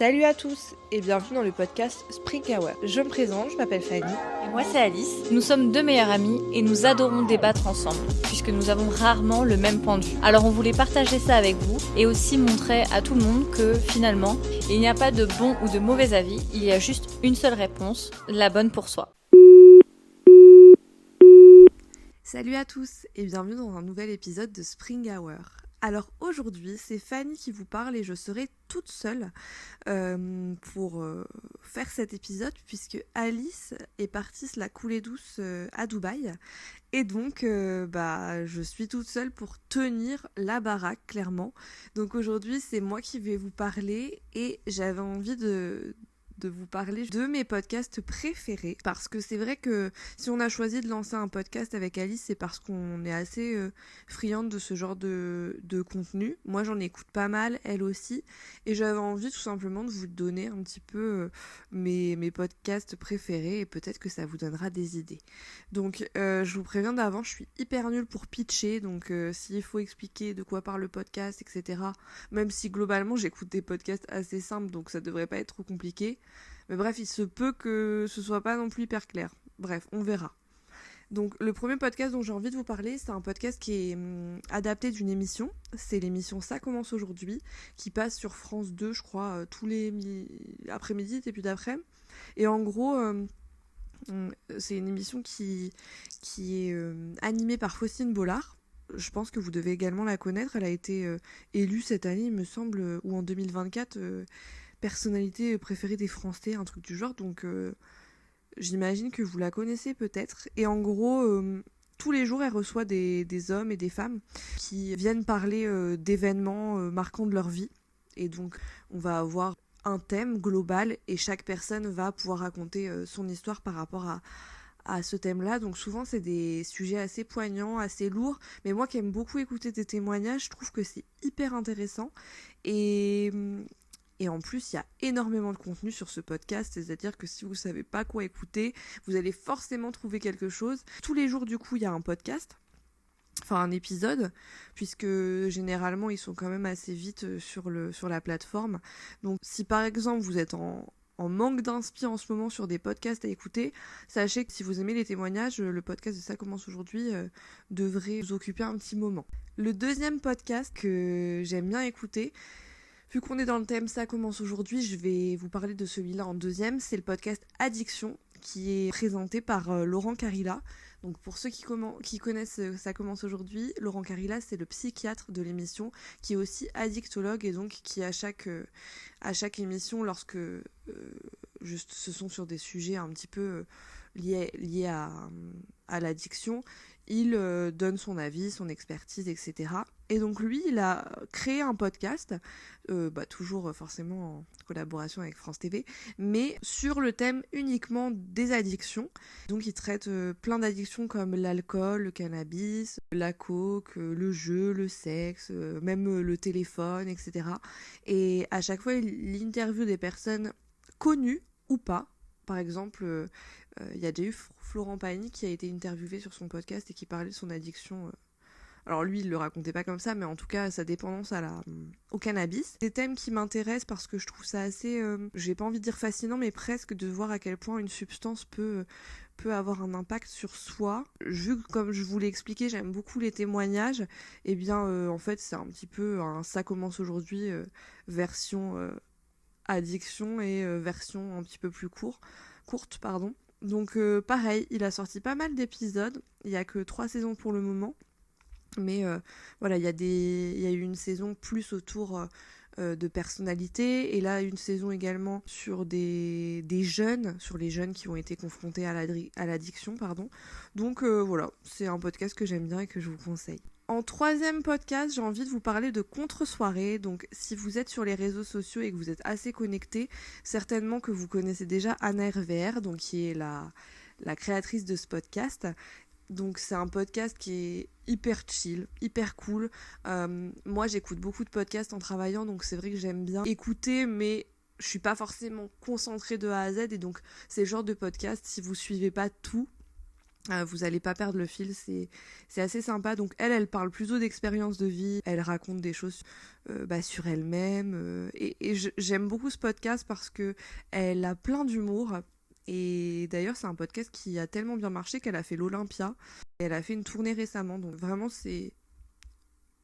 Salut à tous et bienvenue dans le podcast Spring Hour. Je me présente, je m'appelle Fanny. Et moi c'est Alice. Nous sommes deux meilleures amies et nous adorons débattre ensemble, puisque nous avons rarement le même point de vue. Alors on voulait partager ça avec vous et aussi montrer à tout le monde que finalement, il n'y a pas de bon ou de mauvais avis, il y a juste une seule réponse, la bonne pour soi. Salut à tous et bienvenue dans un nouvel épisode de Spring Hour. Alors aujourd'hui, c'est Fanny qui vous parle et je serai toute seule pour faire cet épisode puisque Alice est partie se la couler douce à Dubaï et donc je suis toute seule pour tenir la baraque clairement. Donc aujourd'hui, c'est moi qui vais vous parler et j'avais envie de vous parler de mes podcasts préférés parce que c'est vrai que si on a choisi de lancer un podcast avec Alice, c'est parce qu'on est assez friande de ce genre de contenu. Moi j'en écoute pas mal, elle aussi, et j'avais envie tout simplement de vous donner un petit peu mes podcasts préférés et peut-être que ça vous donnera des idées. Donc je vous préviens d'avant, je suis hyper nulle pour pitcher, donc s'il faut expliquer de quoi parle le podcast, etc., même si globalement j'écoute des podcasts assez simples, donc ça devrait pas être trop compliqué. Mais bref, il se peut que ce soit pas non plus hyper clair. Bref, on verra. Donc le premier podcast dont j'ai envie de vous parler, c'est un podcast qui est adapté d'une émission. C'est l'émission Ça commence aujourd'hui, qui passe sur France 2, je crois, tous les après-midi, début d'après-midi. Et en gros, c'est une émission qui est animée par Faustine Bollard. Je pense que vous devez également la connaître. Elle a été élue cette année, il me semble, ou en 2024, personnalité préférée des Français, un truc du genre. Donc j'imagine que vous la connaissez peut-être. Et en gros, tous les jours, elle reçoit des hommes et des femmes qui viennent parler d'événements marquants de leur vie. Et donc, on va avoir un thème global et chaque personne va pouvoir raconter son histoire par rapport à ce thème-là. Donc souvent, c'est des sujets assez poignants, assez lourds. Mais moi qui aime beaucoup écouter des témoignages, je trouve que c'est hyper intéressant. Et en plus, il y a énormément de contenu sur ce podcast, c'est-à-dire que si vous ne savez pas quoi écouter, vous allez forcément trouver quelque chose. Tous les jours, du coup, il y a un podcast, enfin un épisode, puisque généralement, ils sont quand même assez vite sur la plateforme. Donc, si par exemple, vous êtes en manque d'inspi en ce moment sur des podcasts à écouter, sachez que si vous aimez les témoignages, le podcast de Ça commence aujourd'hui devrait vous occuper un petit moment. Le deuxième podcast que j'aime bien écouter, vu qu'on est dans le thème Ça commence aujourd'hui, je vais vous parler de celui-là en deuxième. C'est le podcast Addiction qui est présenté par Laurent Carilla. Donc pour ceux qui connaissent Ça commence aujourd'hui, Laurent Carilla, c'est le psychiatre de l'émission qui est aussi addictologue et donc qui à chaque émission, lorsque juste ce sont sur des sujets un petit peu liés à l'addiction, il donne son avis, son expertise, etc. Et donc lui, il a créé un podcast, toujours forcément en collaboration avec France TV, mais sur le thème uniquement des addictions. Donc il traite plein d'addictions comme l'alcool, le cannabis, la coke, le jeu, le sexe, même le téléphone, etc. Et à chaque fois, il interviewe des personnes connues ou pas. Par exemple, il y a déjà eu Florent Pagny qui a été interviewé sur son podcast et qui parlait de son addiction. Alors lui, il le racontait pas comme ça, mais en tout cas, sa dépendance au cannabis. Des thèmes qui m'intéressent parce que je trouve ça assez, j'ai pas envie de dire fascinant, mais presque de voir à quel point une substance peut avoir un impact sur soi. Vu que, comme je vous l'ai expliqué, j'aime beaucoup les témoignages, et bien en fait, c'est un petit peu un Ça commence aujourd'hui version addiction et version un petit peu plus courte, pardon. Donc pareil, il a sorti pas mal d'épisodes, il y a que 3 saisons pour le moment, mais voilà, il y a eu une saison plus autour de personnalité, et là une saison également sur des jeunes, sur les jeunes qui ont été confrontés à l'addiction, pardon. Donc voilà, c'est un podcast que j'aime bien et que je vous conseille. En troisième podcast, j'ai envie de vous parler de Contre-soirée. Donc si vous êtes sur les réseaux sociaux et que vous êtes assez connectés, certainement que vous connaissez déjà Anna RVR, donc qui est la créatrice de ce podcast. Donc c'est un podcast qui est hyper chill, hyper cool. Moi j'écoute beaucoup de podcasts en travaillant, donc c'est vrai que j'aime bien écouter, mais je suis pas forcément concentrée de A à Z, et donc c'est le genre de podcast, si vous suivez pas tout, Vous allez pas perdre le fil, c'est assez sympa. Donc elle parle plutôt d'expérience de vie, elle raconte des choses sur elle-même. Et j'aime beaucoup ce podcast parce que elle a plein d'humour. Et d'ailleurs c'est un podcast qui a tellement bien marché qu'elle a fait l'Olympia. Et elle a fait une tournée récemment, donc vraiment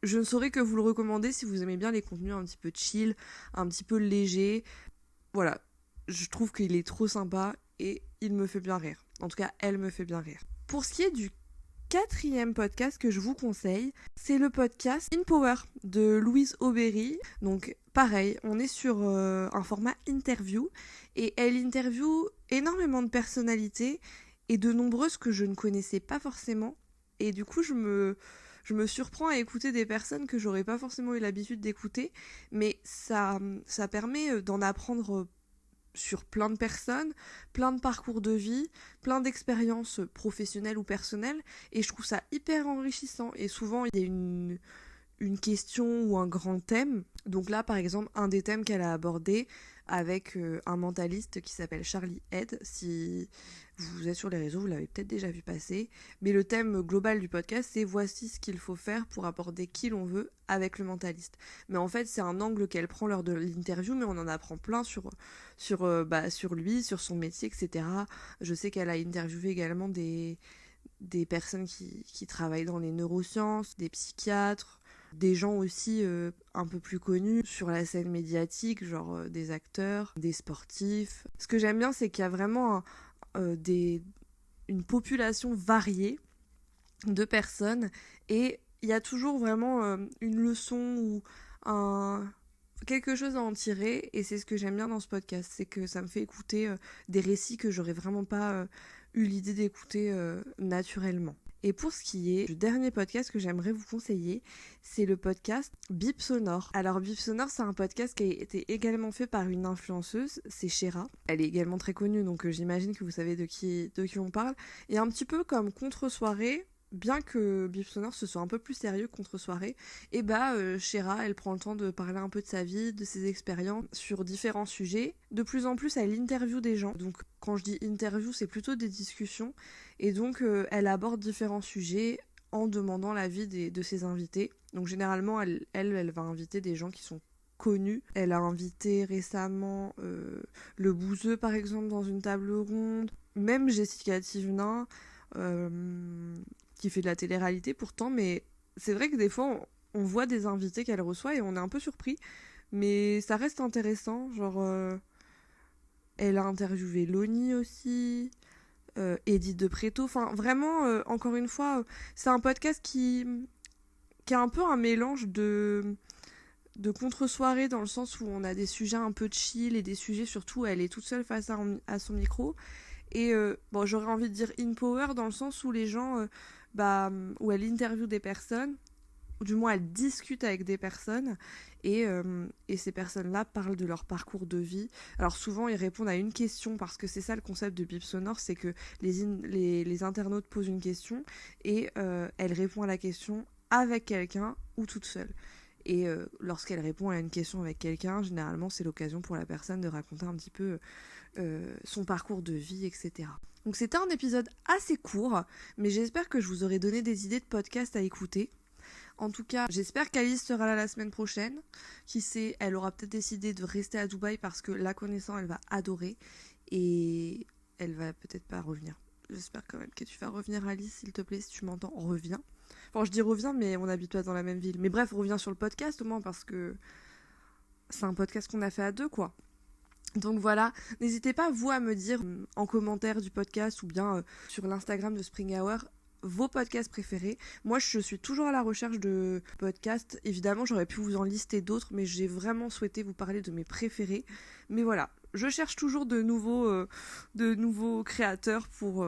je ne saurais que vous le recommander si vous aimez bien les contenus un petit peu chill, un petit peu léger. Voilà, je trouve qu'il est trop sympa et il me fait bien rire. En tout cas, elle me fait bien rire. Pour ce qui est du 4e podcast que je vous conseille, c'est le podcast In Power de Louise Aubéry. Donc pareil, on est sur un format interview et elle interviewe énormément de personnalités et de nombreuses que je ne connaissais pas forcément. Et du coup, je me surprends à écouter des personnes que j'aurais pas forcément eu l'habitude d'écouter, mais ça permet d'en apprendre sur plein de personnes, plein de parcours de vie, plein d'expériences professionnelles ou personnelles, et je trouve ça hyper enrichissant. Et souvent, il y a une question ou un grand thème. Donc là, par exemple, un des thèmes qu'elle a abordé avec un mentaliste qui s'appelle Charlie Head. Si vous êtes sur les réseaux, vous l'avez peut-être déjà vu passer. Mais le thème global du podcast, c'est voici ce qu'il faut faire pour aborder qui l'on veut avec le mentaliste. Mais en fait, c'est un angle qu'elle prend lors de l'interview, mais on en apprend plein sur lui, sur son métier, etc. Je sais qu'elle a interviewé également des personnes qui travaillent dans les neurosciences, des psychiatres, des gens aussi un peu plus connus sur la scène médiatique, genre des acteurs, des sportifs. Ce que j'aime bien, c'est qu'il y a vraiment une population variée de personnes et il y a toujours vraiment une leçon ou quelque chose à en tirer, et c'est ce que j'aime bien dans ce podcast, c'est que ça me fait écouter des récits que j'aurais vraiment pas eu l'idée d'écouter naturellement. Et pour ce qui est du dernier podcast que j'aimerais vous conseiller, c'est le podcast Bip Sonore. Alors Bip Sonore, c'est un podcast qui a été également fait par une influenceuse, c'est Shera. Elle est également très connue, donc j'imagine que vous savez de qui on parle. Et un petit peu comme Contre-soirée, bien que Bip Sonore ce soit un peu plus sérieux que Contre-soirée, et Shera, elle prend le temps de parler un peu de sa vie, de ses expériences sur différents sujets. De plus en plus, elle interviewe des gens. Donc quand je dis interview, c'est plutôt des discussions. Et donc elle aborde différents sujets en demandant l'avis de ses invités. Donc généralement, elle va inviter des gens qui sont connus. Elle a invité récemment le Bouzeux, par exemple, dans une table ronde. Même Jessica Thivenin, qui fait de la télé-réalité pourtant, mais c'est vrai que des fois on voit des invités qu'elle reçoit et on est un peu surpris, mais ça reste intéressant. Genre elle a interviewé Loni aussi, Edith de Préto, enfin vraiment encore une fois c'est un podcast qui a un peu un mélange de contre-soirée, dans le sens où on a des sujets un peu chill et des sujets surtout où elle est toute seule face à son micro. Et j'aurais envie de dire in power, dans le sens où les gens où elle interviewe des personnes, ou du moins elle discute avec des personnes, et ces personnes-là parlent de leur parcours de vie. Alors souvent ils répondent à une question, parce que c'est ça le concept de Bip Sonore, c'est que les internautes posent une question et elle répond à la question avec quelqu'un ou toute seule. Et lorsqu'elle répond à une question avec quelqu'un, généralement c'est l'occasion pour la personne de raconter un petit peu son parcours de vie, etc. Donc c'était un épisode assez court, mais j'espère que je vous aurai donné des idées de podcast à écouter. En tout cas, j'espère qu'Alice sera là la semaine prochaine. Qui sait, elle aura peut-être décidé de rester à Dubaï parce que la connaissant, elle va adorer. Et elle va peut-être pas revenir. J'espère quand même que tu vas revenir, Alice, s'il te plaît, si tu m'entends, reviens. Enfin, je dis reviens, mais on n'habite pas dans la même ville. Mais bref, reviens sur le podcast au moins, parce que c'est un podcast qu'on a fait à deux, quoi. Donc voilà, n'hésitez pas vous à me dire en commentaire du podcast ou bien sur l'Instagram de Spring Hour vos podcasts préférés. Moi je suis toujours à la recherche de podcasts, évidemment j'aurais pu vous en lister d'autres, mais j'ai vraiment souhaité vous parler de mes préférés. Mais voilà, je cherche toujours de nouveaux créateurs pour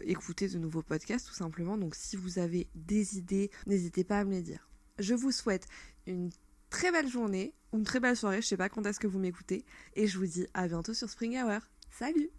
écouter de nouveaux podcasts tout simplement. Donc si vous avez des idées, n'hésitez pas à me les dire. Je vous souhaite une très belle journée ou une très belle soirée, je sais pas quand est-ce que vous m'écoutez, et je vous dis à bientôt sur Spring Hour. Salut!